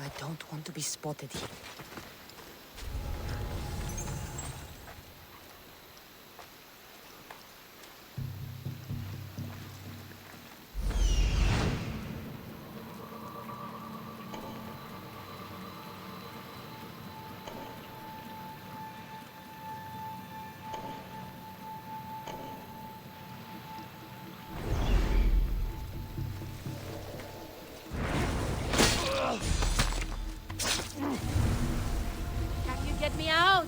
I don't want to be spotted here. Get me out!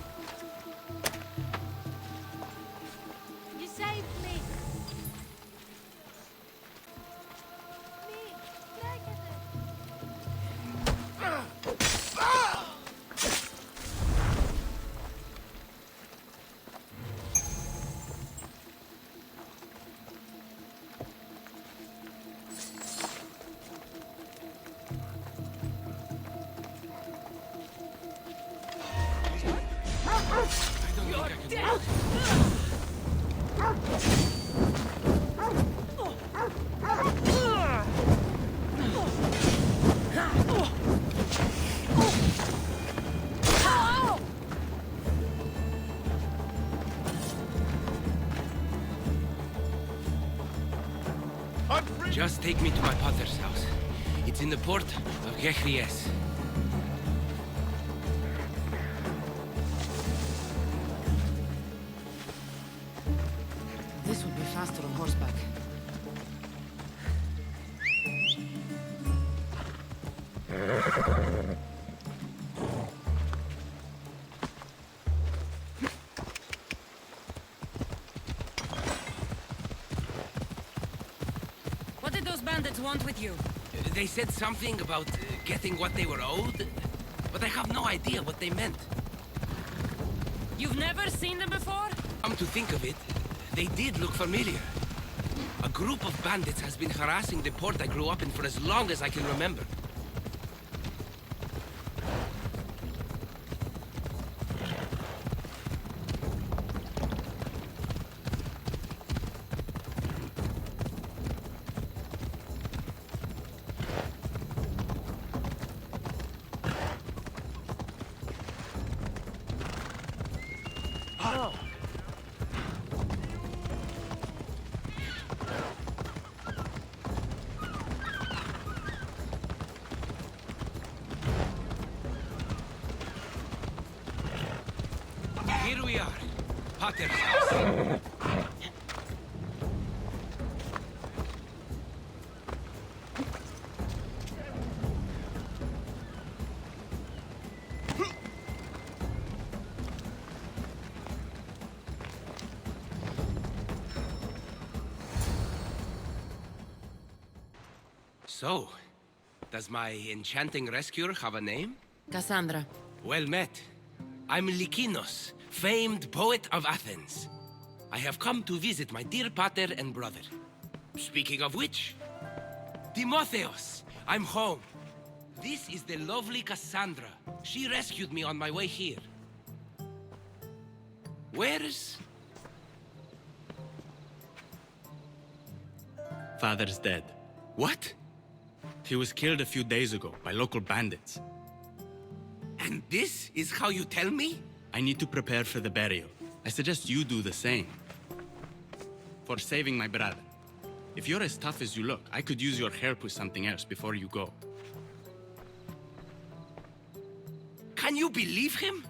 You saved me! Just take me to my father's house. It's in the port of Gechries. This would be faster on horseback. What did those bandits want with you? They said something about getting what they were owed, but I have no idea what they meant. You've never seen them before? Come to think of it, they did look familiar. A group of bandits has been harassing the port I grew up in for as long as I can remember. Here we are, Pater's house. So, does my enchanting rescuer have a name? Kassandra. Well met. I'm Lykinos, famed poet of Athens. I have come to visit my dear pater and brother. Speaking of which, Timotheos, I'm home. This is the lovely Kassandra. She rescued me on my way here. Where's... Father's dead. What? He was killed a few days ago by local bandits. And this is how you tell me? I need to prepare for the burial. I suggest you do the same. For saving my brother. If you're as tough as you look, I could use your help with something else before you go. Can you believe him?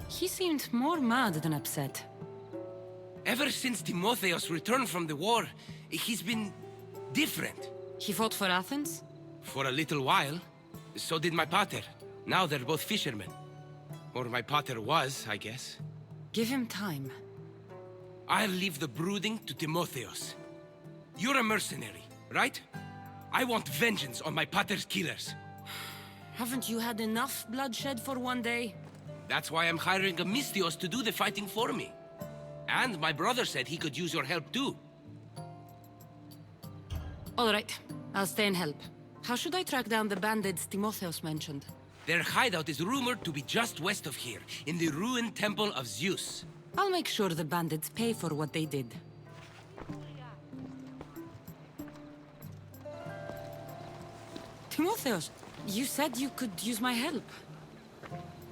He seemed more mad than upset. Ever since Timotheos returned from the war, he's been different. He fought for Athens? For a little while. So did my pater. Now they're both fishermen. Or my pater was, I guess. Give him time. I'll leave the brooding to Timotheos. You're a mercenary, right? I want vengeance on my pater's killers. Haven't you had enough bloodshed for one day? That's why I'm hiring a Mystios to do the fighting for me. And my brother said he could use your help too. All right, I'll stay and help. How should I track down the bandits Timotheos mentioned? Their hideout is rumored to be just west of here, in the ruined temple of Zeus. I'll make sure the bandits pay for what they did. Timotheus, you said you could use my help.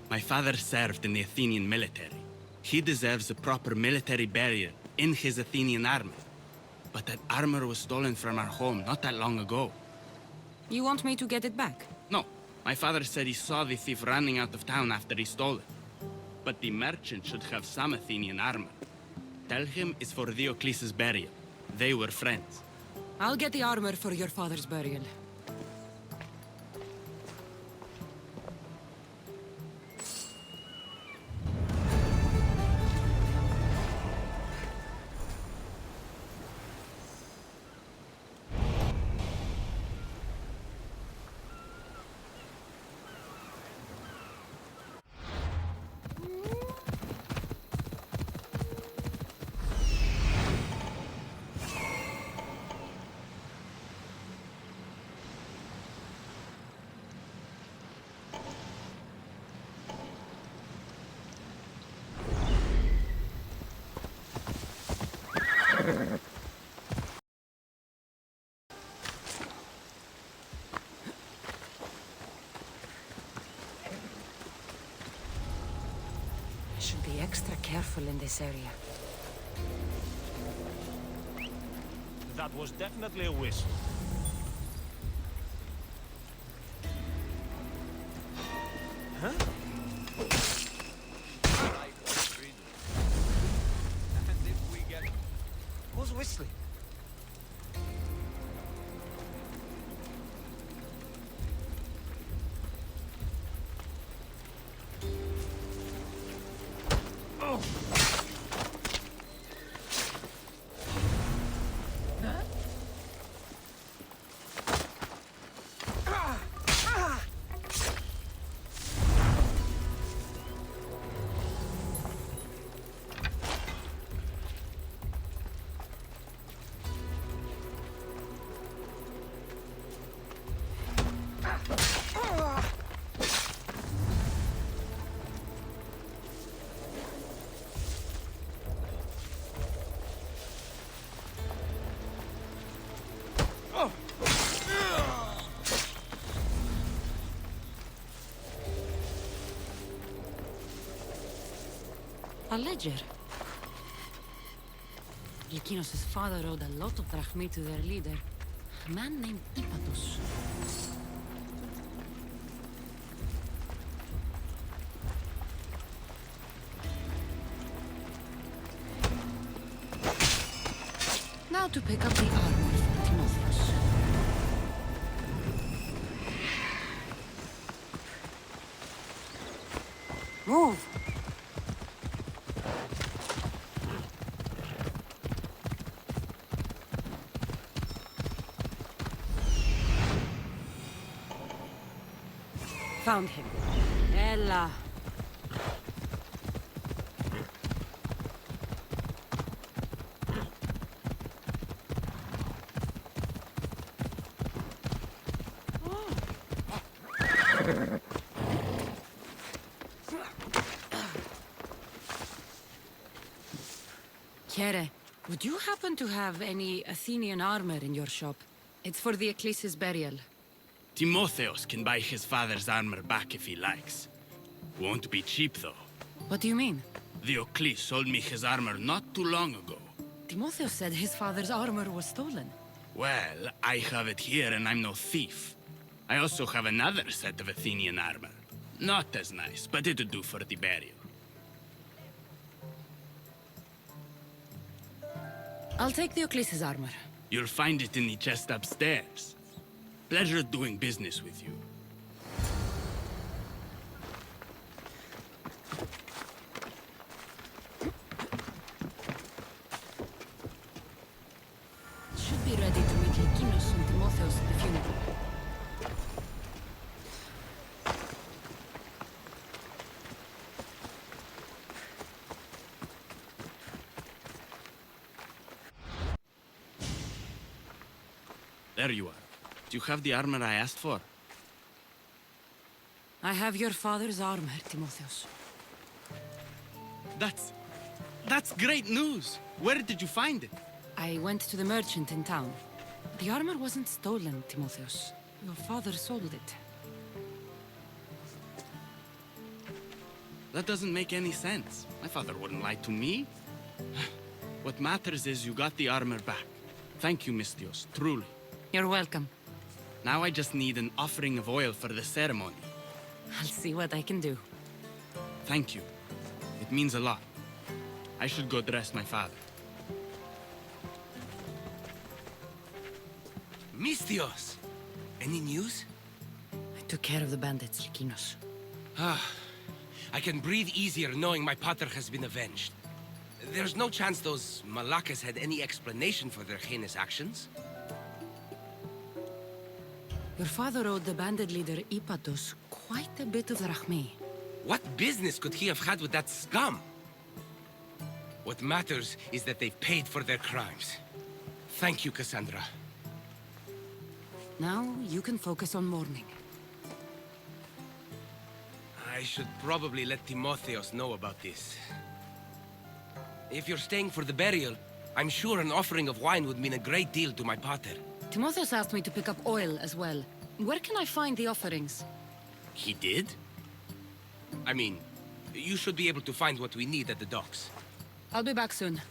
My father served in the Athenian military. He deserves a proper military burial in his Athenian armor. But that armor was stolen from our home not that long ago. You want me to get it back? No, my father said he saw the thief running out of town after he stole it. But the merchant should have some Athenian armor. Tell him it's for Diocles' burial. They were friends. I'll get the armor for your father's burial. I should be extra careful in this area. That was definitely a whistle. Huh? Who's whistling? Oh! A ledger. Lykinos' father owed a lot of drachmae to their leader, a man named Ipatos. Now to pick up the armor for Timotheus. Move! Found him. Ella. Kere, would you happen to have any Athenian armor in your shop? It's for the Ecclesi's burial. Timotheus can buy his father's armor back if he likes. Won't be cheap, though. What do you mean? Diocles sold me his armor not too long ago. Timotheus said his father's armor was stolen. Well, I have it here and I'm no thief. I also have another set of Athenian armor. Not as nice, but it'll do for the burial. I'll take the Ecclesi's armor. You'll find it in the chest upstairs. Pleasure doing business with you. Should be ready to meet Lykinos and Timotheus at the funeral. There you are. Do you have the armor I asked for? I have your father's armor, Timotheus. That's great news! Where did you find it? I went to the merchant in town. The armor wasn't stolen, Timotheus. Your father sold it. That doesn't make any sense. My father wouldn't lie to me. What matters is you got the armor back. Thank you, Mistios, truly. You're welcome. Now I just need an offering of oil for the ceremony. I'll see what I can do. Thank you. It means a lot. I should go dress my father. Mistios! Any news? I took care of the bandits, Lykinos. I can breathe easier knowing my pater has been avenged. There's no chance those Malakas had any explanation for their heinous actions? Your father owed the bandit leader Ipatos quite a bit of rachmi. What business could he have had with that scum? What matters is that they've paid for their crimes. Thank you, Kassandra. Now you can focus on mourning. I should probably let Timotheos know about this. If you're staying for the burial, I'm sure an offering of wine would mean a great deal to my pater. Timotheus asked me to pick up oil as well. Where can I find the offerings? He did? I mean, you should be able to find what we need at the docks. I'll be back soon.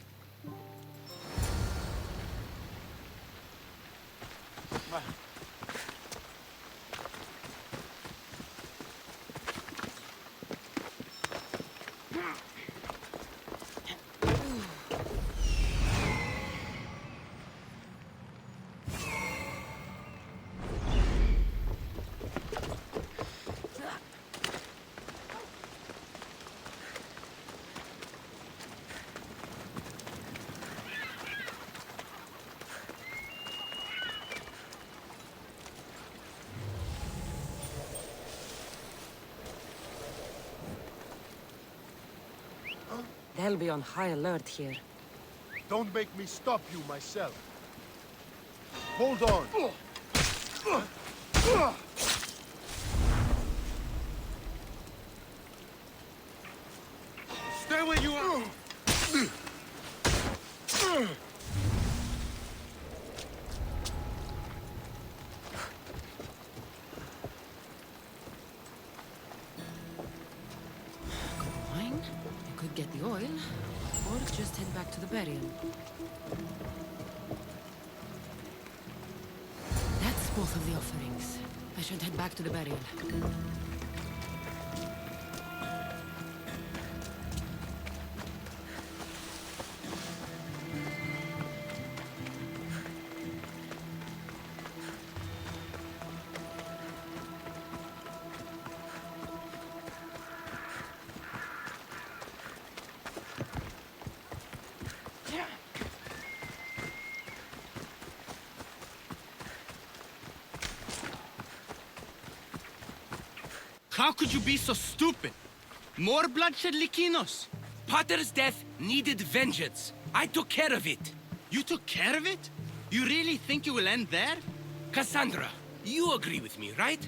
They'll be on high alert here. Don't make me stop you myself. Hold on. Stay where you are. Wine? You could get the oil, or just head back to the burial. That's both of the offerings. I should head back to the burial. How could you be so stupid? More bloodshed, Lykinos? Pater's death needed vengeance. I took care of it. You took care of it? You really think you will end there? Kassandra, you agree with me, right?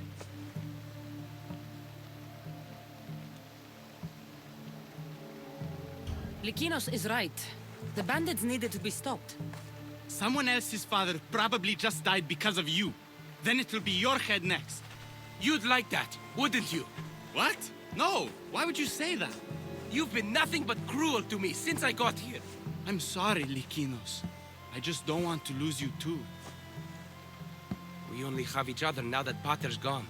Lykinos is right. The bandits needed to be stopped. Someone else's father probably just died because of you. Then it will be your head next. You'd like that, wouldn't you? What? No! Why would you say that? You've been nothing but cruel to me since I got here. I'm sorry, Lykinos. I just don't want to lose you too. We only have each other now that Pater's gone.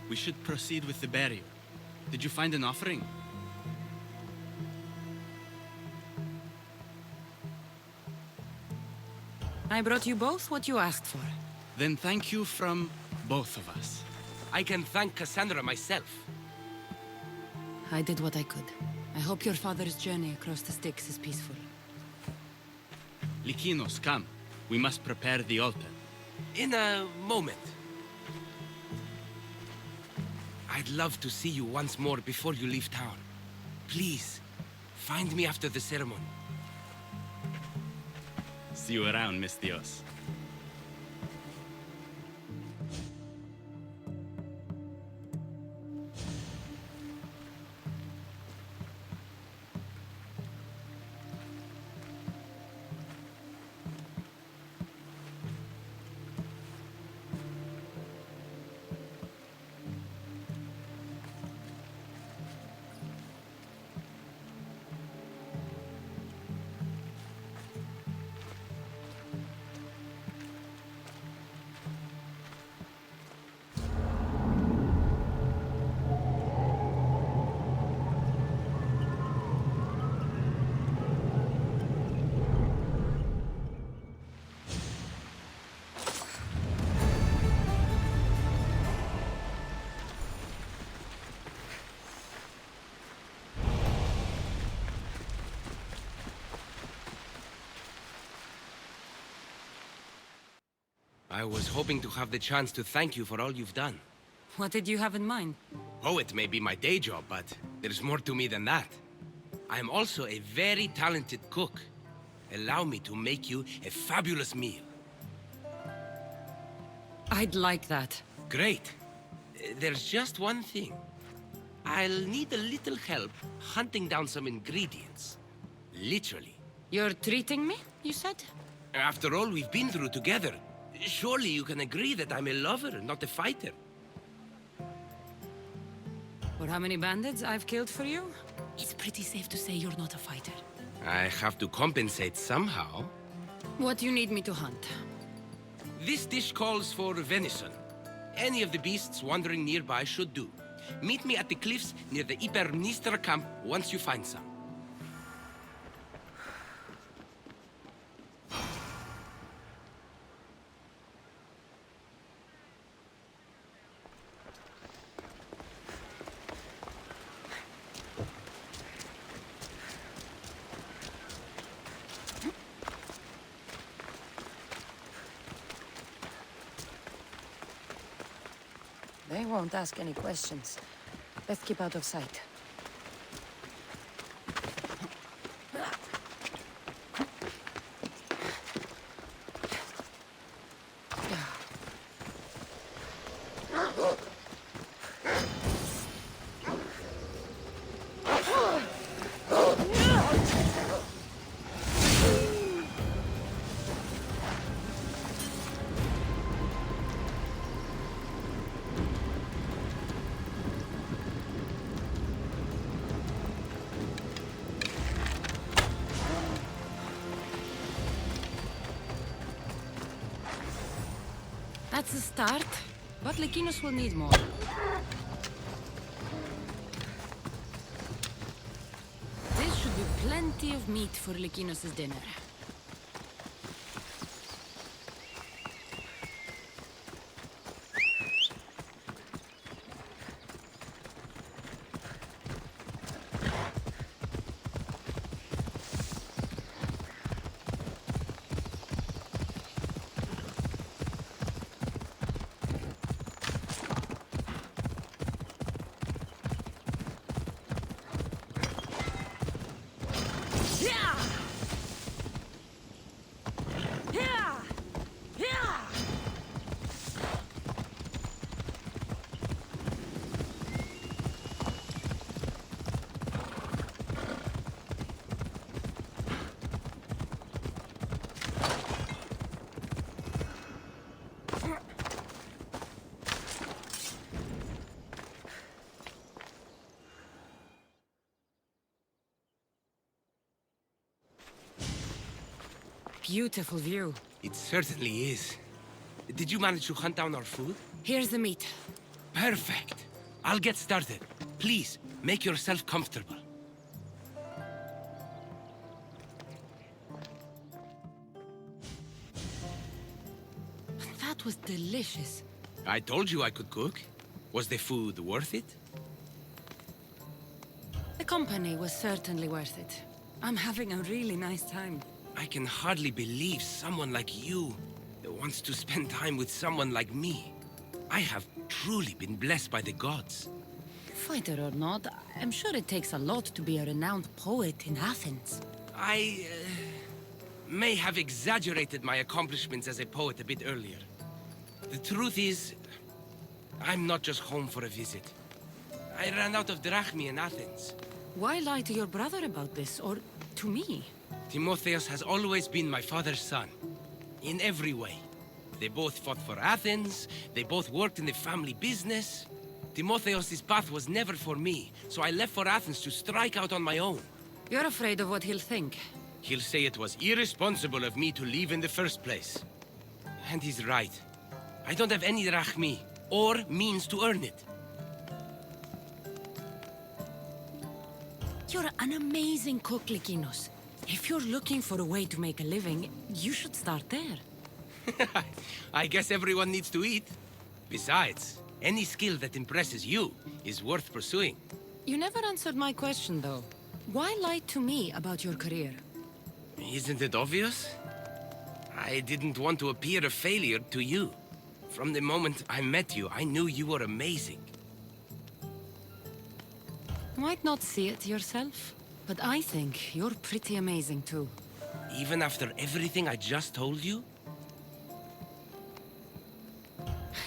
We should proceed with the burial. Did you find an offering? I brought you both what you asked for. Then thank you from both of us. I can thank Kassandra myself. I did what I could. I hope your father's journey across the Styx is peaceful. Lykinos, come. We must prepare the altar. In a moment. I'd love to see you once more before you leave town. Please, find me after the ceremony. See you around, Mistios. I was hoping to have the chance to thank you for all you've done. What did you have in mind? Poet may be my day job, but there's more to me than that. I am also a very talented cook. Allow me to make you a fabulous meal. I'd like that. Great. There's just one thing. I'll need a little help hunting down some ingredients. Literally. You're treating me, you said? After all we've been through together, surely you can agree that I'm a lover, not a fighter. For how many bandits I've killed for you? It's pretty safe to say you're not a fighter. I have to compensate somehow. What do you need me to hunt? This dish calls for venison. Any of the beasts wandering nearby should do. Meet me at the cliffs near the Ipermnistra camp once you find some. They won't ask any questions. Let's keep out of sight. That's a start, but Lykinos will need more. This should be plenty of meat for Lykinos' dinner. Beautiful view. It certainly is. Did you manage to hunt down our food? Here's the meat. Perfect. I'll get started. Please, make yourself comfortable. That was delicious. I told you I could cook. Was the food worth it? The company was certainly worth it. I'm having a really nice time. I can hardly believe someone like you wants to spend time with someone like me. I have truly been blessed by the gods. Fighter or not, I'm sure it takes a lot to be a renowned poet in Athens. I may have exaggerated my accomplishments as a poet a bit earlier. The truth is, I'm not just home for a visit. I ran out of drachmi in Athens. Why lie to your brother about this, or to me? Timotheus has always been my father's son. In every way. They both fought for Athens, they both worked in the family business. Timotheus' path was never for me, so I left for Athens to strike out on my own. You're afraid of what he'll think. He'll say it was irresponsible of me to leave in the first place. And he's right. I don't have any drachmi, or means to earn it. You're an amazing cook, Lykinos. If you're looking for a way to make a living, you should start there. I guess everyone needs to eat. Besides, any skill that impresses you is worth pursuing. You never answered my question, though. Why lie to me about your career? Isn't it obvious? I didn't want to appear a failure to you. From the moment I met you, I knew you were amazing. Might not see it yourself, but I think you're pretty amazing too. Even after everything I just told you?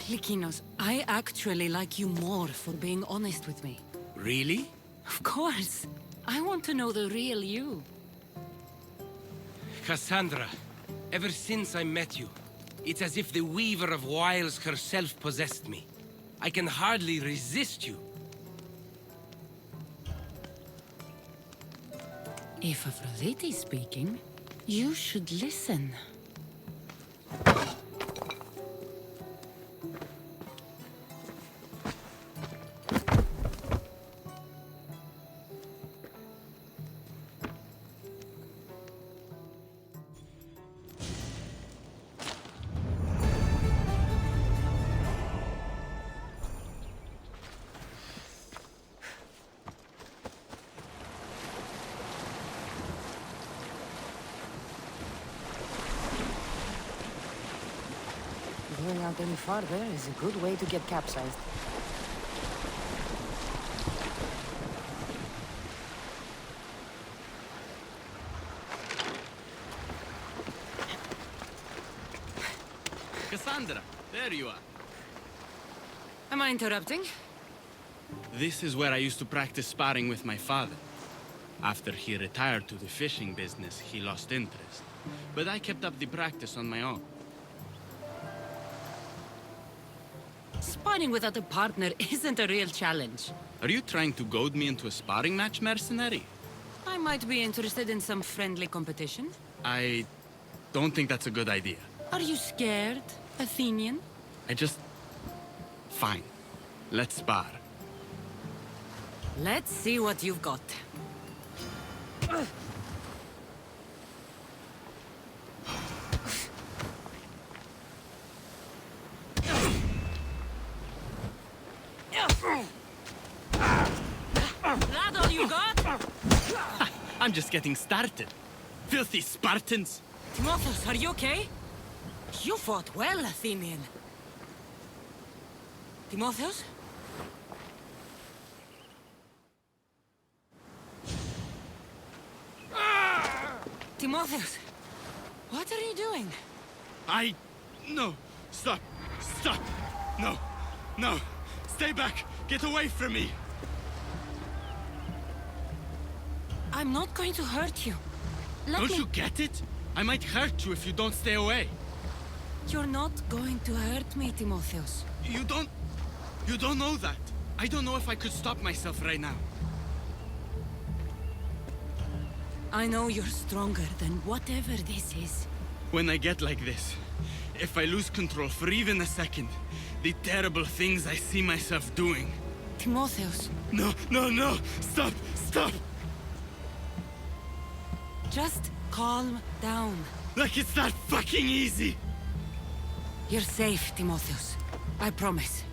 Likinos, I actually like you more for being honest with me. Really? Of course. I want to know the real you. Kassandra, ever since I met you, it's as if the Weaver of Wiles herself possessed me. I can hardly resist you. If Aphrodite's speaking, you should listen. Going out any farther is a good way to get capsized. Kassandra, there you are. Am I interrupting? This is where I used to practice sparring with my father. After he retired to the fishing business, he lost interest. But I kept up the practice on my own. Sparring without a partner isn't a real challenge. Are you trying to goad me into a sparring match, mercenary? I might be interested in some friendly competition. I don't think that's a good idea. Are you scared, Athenian? Fine. Let's spar. Let's see what you've got. That all you got? I'm just getting started. Filthy Spartans! Timotheus, are you okay? You fought well, Athenian. Timotheus? Timotheus, what are you doing? No! Stop! Stop! No! No! Stay back! Get away from me! I'm not going to hurt you. Don't you get it? I might hurt you if you don't stay away. You're not going to hurt me, Timotheus. You don't know that. I don't know if I could stop myself right now. I know you're stronger than whatever this is. When I get like this, if I lose control for even a second, the terrible things I see myself doing. Timotheus, No, no, no! Stop! Stop! just calm down. Like it's that fucking easy! You're safe, Timotheus. I promise.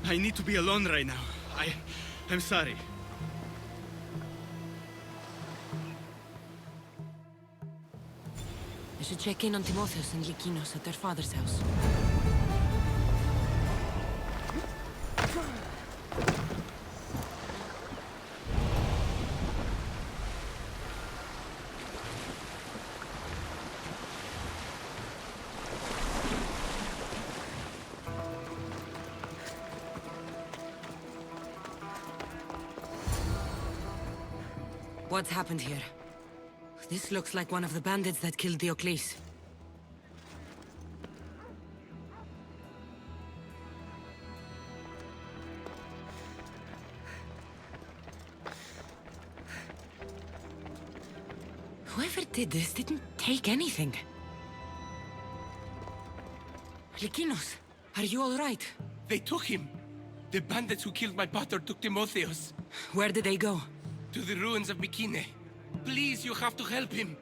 I need to be alone right now. I'm sorry. I should check in on Timotheus and Likinos at their father's house. What's happened here? This looks like one of the bandits that killed Diocles. Whoever did this didn't take anything. Likinos, are you all right? They took him. The bandits who killed my pater took Timotheus Where did they go? to the ruins of Mycenae. Please, you have to help him.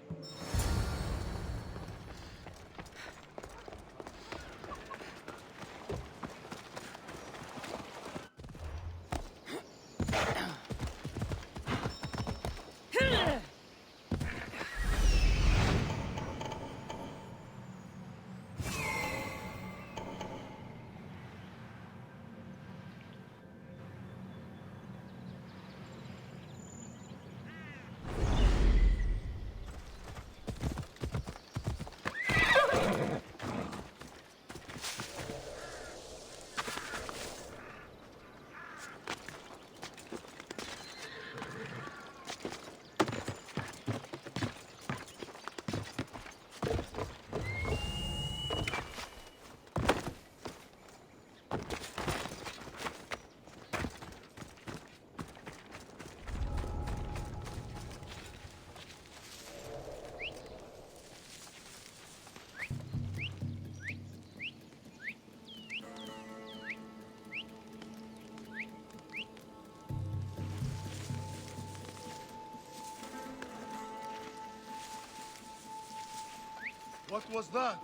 What was that?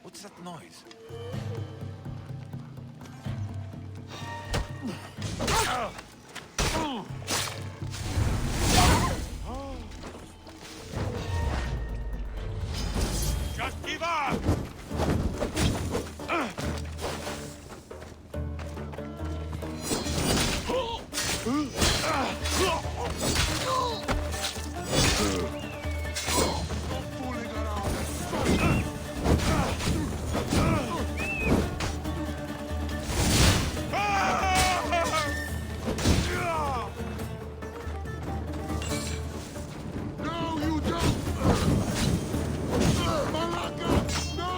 What's that noise? Just give up! Fooling around. No, you don't! Malaka! No!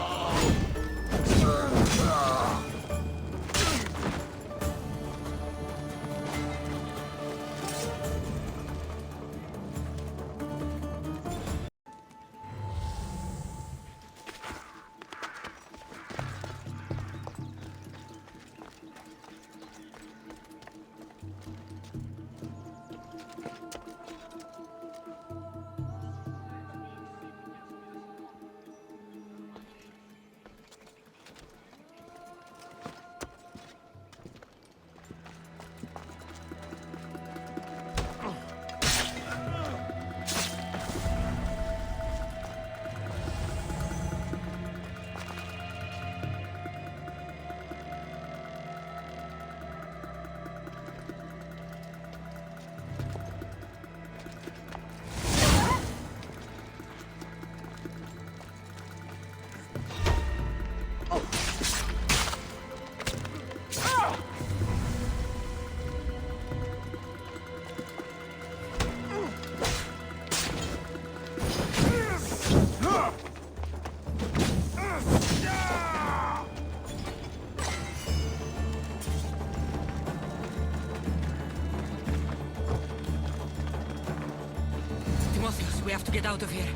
Timotheus, we have to get out of here.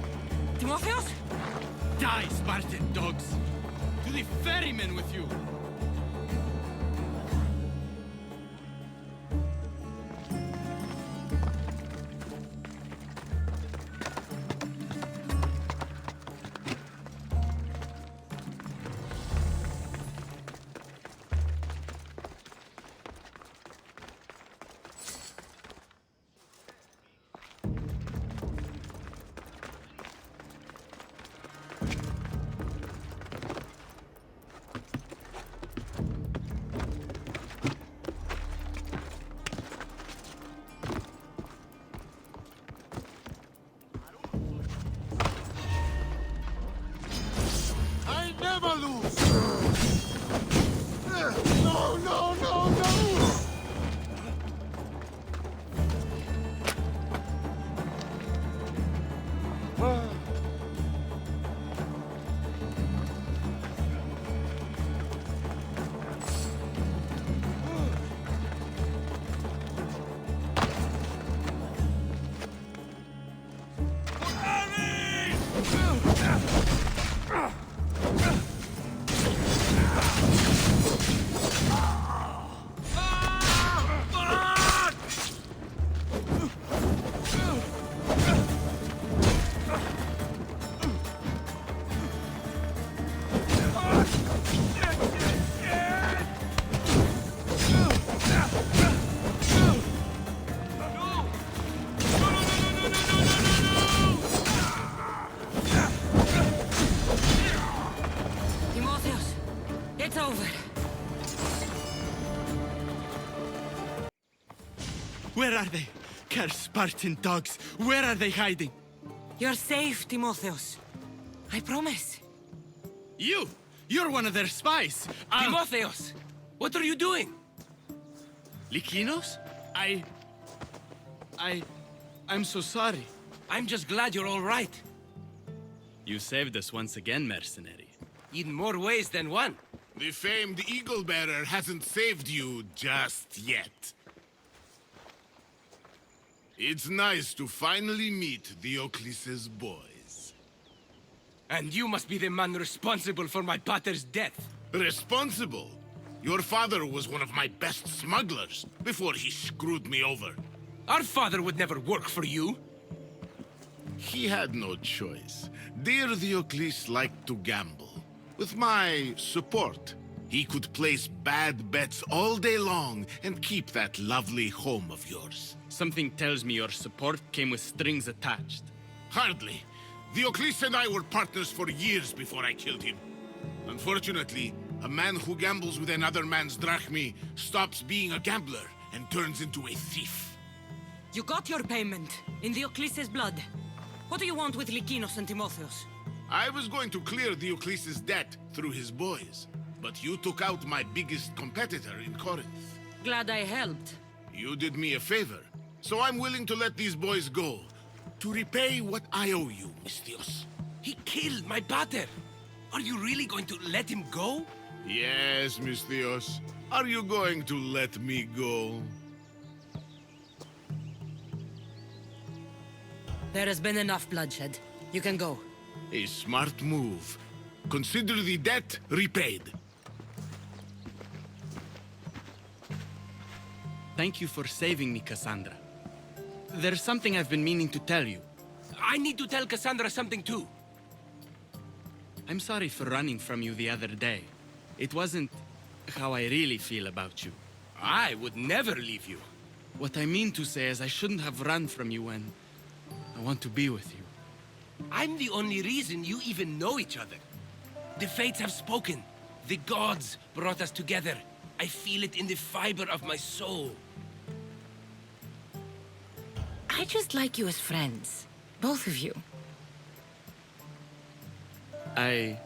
Timotheus? Die, Spartan dogs! To the ferryman with you! I never lose! No, no, no, no! Timotheus, it's over. Where are they? Cursed Spartan dogs! Where are they hiding? You're safe, Timotheus. I promise. You're one of their spies! Timotheus! What are you doing? Lykinos? I'm so sorry. I'm just glad you're all right. You saved us once again, mercenary. In more ways than one. The famed Eagle Bearer hasn't saved you just yet. It's nice to finally meet Diocles' boys. And you must be the man responsible for my pater's death. Responsible? Your father was one of my best smugglers before he screwed me over. Our father would never work for you. He had no choice. Dear Diocles liked to gamble. With my support, he could place bad bets all day long and keep that lovely home of yours. Something tells me your support came with strings attached. Hardly. Diocles and I were partners for years before I killed him. Unfortunately, a man who gambles with another man's drachmi stops being a gambler and turns into a thief. You got your payment, in Diocles' blood. What do you want with Lykinos and Timotheos? I was going to clear Diocles' debt through his boys, but you took out my biggest competitor in Corinth. Glad I helped. You did me a favor, so I'm willing to let these boys go, to repay what I owe you, Mistios. He killed my pater. Are you really going to let him go? Yes, Mistios. Are you going to let me go? There has been enough bloodshed. You can go. A smart move. Consider the debt repaid. Thank you for saving me, Kassandra. There's something I've been meaning to tell you. I need to tell Kassandra something too. I'm sorry for running from you the other day. It wasn't how I really feel about you. I would never leave you. What I mean to say is I shouldn't have run from you when I want to be with you. I'm the only reason you even know each other. The fates have spoken. The gods brought us together. I feel it in the fiber of my soul. I just like you as friends. Both of you. I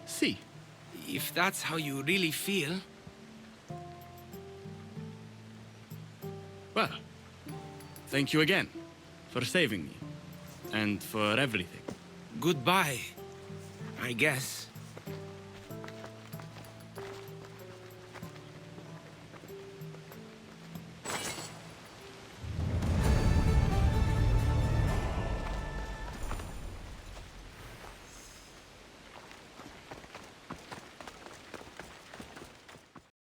see. If that's how you really feel. Well, thank you again for saving me and for everything. Goodbye, I guess.